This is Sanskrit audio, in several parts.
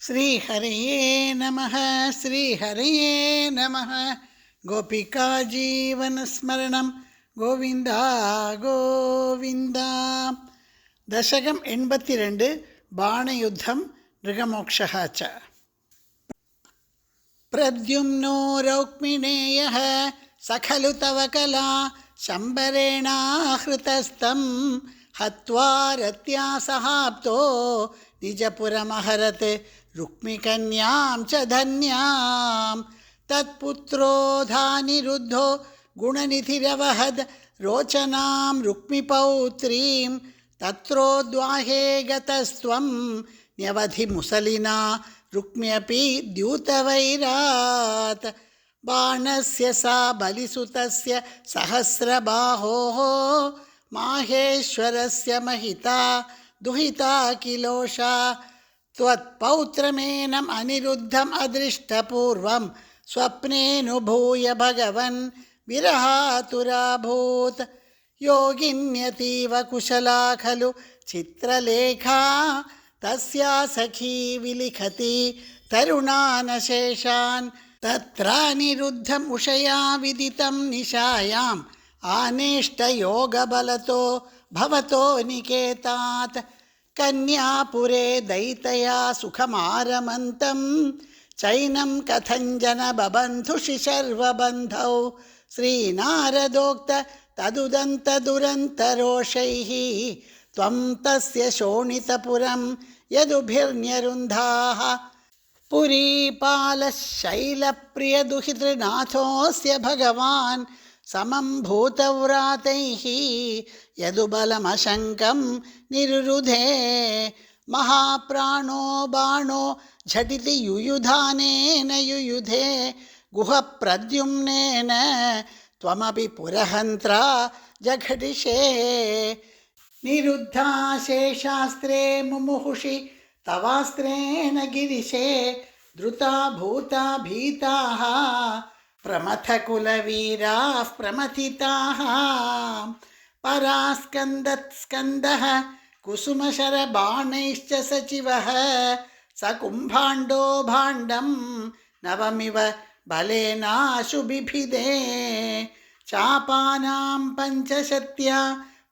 श्रीहरये नमः श्रीहरये नमः गोपिका जीवनस्मरणं गोविन्द गोविन्द दशकं 82 बाणयुद्धं मृगमोक्षः च प्रद्युम्नो रौक्मिणेयः स खलु तव कला शम्बरेणाहृतस्तं हत्वा रत्या सहाप्तो निजपुरमहरत् रुक्मिकन्यां च धन्यां तत्पुत्रोऽधानिरुद्धो गुणनिधिरवहद् रोचनां रुक्मिपौत्रीं तत्रोद्वाहे गतस्त्वं न्यवधिमुसलिना रुक्म्यपि द्यूतवैरात् बाणस्य सा बलिसुतस्य सहस्रबाहोः माहेश्वरस्य महिता दुहिता किलोषा त्वत्पौत्रमेनम् अनिरुद्धम् अदृष्टपूर्वं स्वप्नेऽनुभूय भगवन् विरहातुराभूत् योगिन्यतीव कुशला खलु चित्रलेखा तस्या सखी विलिखति तरुणानशेषान् तत्रानिरुद्धम् उषया विदितं निशायाम् आनेष्टयोगबलतो भवतो निकेतात् कन्यापुरे दैतया सुखमारमन्तं चैनं कथञ्जन बबन्धुषि शर्वबन्धौ श्रीनारदोक्त तदुदन्तदुरन्तरोषैः त्वं तस्य शोणितपुरं यदुभिर्न्यरुन्धाः पुरीपालः शैलप्रियदुहितृनाथोऽस्य भगवान् समं भूतव्रातैः यदुबलमशङ्कं निरुरुधे महाप्राणो बाणो झटिति युयुधानेन युयुधे गुहप्रद्युम्नेन त्वमपि पुरहन्त्रा जघटिषे निरुद्धा शेषास्त्रे मुमुहुषि तवास्त्रेण गिरिशे द्रुता भूता भीताः प्रमथकुलवीराः प्रमथिताः परास्कन्दत्स्कन्दः कुसुमशरबाणैश्च सचिवः स कुम्भाण्डो भाण्डं नवमिव बलेनाशु बिभिदे चापानां पञ्चशत्या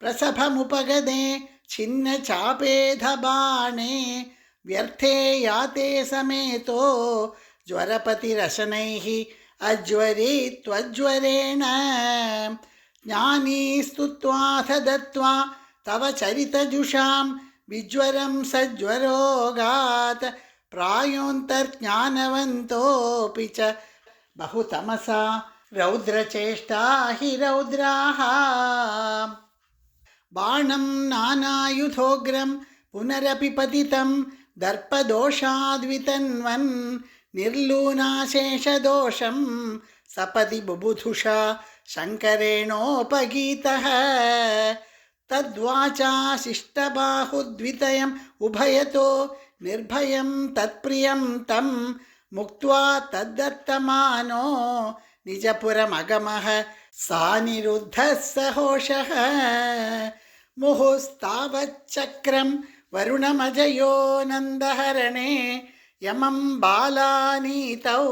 प्रसभमुपगदे छिन्नचापेधबाणे व्यर्थे याते समेतो ज्वरपतिरशनैः अज्वरी त्वज्वरेण ज्ञानी स्तुत्वाथ दत्त्वा तव चरितजुषां विज्वरं सज्वरोगात् प्रायोऽन्तर्ज्ञानवन्तोऽपि च बहुतमसा रौद्रचेष्टा हि रौद्राः बाणं नानायुधोग्रं पुनरपि पतितं दर्पदोषाद्वितन्वन् निर्लूनाशेषदोषं सपदि बुबुधुषा शङ्करेणोपगीतः तद्वाचा शिष्टबाहुद्वितयम् उभयतो निर्भयं तत्प्रियं तं मुक्त्वा तद्दत्तमानो निजपुरमगमः सानिरुद्धः सहोषः मुहुस्तावच्चक्रं वरुणमजयो नन्दहरणे यमं बालानीतौ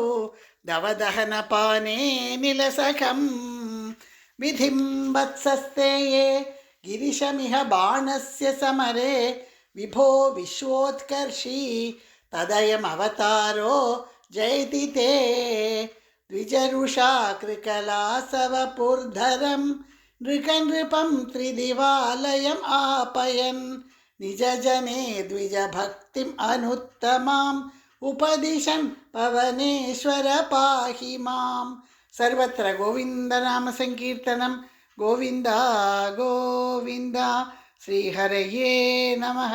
दवदहनपाने निलसखं विधिं वत्सस्ते ये गिरिशमिह बाणस्य समरे विभो विश्वोत्कर्षी तदयमवतारो जयति ते द्विजरुषा कृकलासवपुर्धरं नृकनृपं त्रिदिवालयम् आपयन् निजजने द्विजभक्तिम् अनुत्तमाम् उपदिशन् पवनेश्वर पाहि माम् सर्वत्र गोविन्दनाम संकीर्तनं गोविन्द गोविन्द श्रीहरये नमः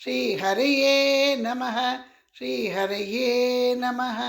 श्रीहरये नमः श्रीहरये नमः।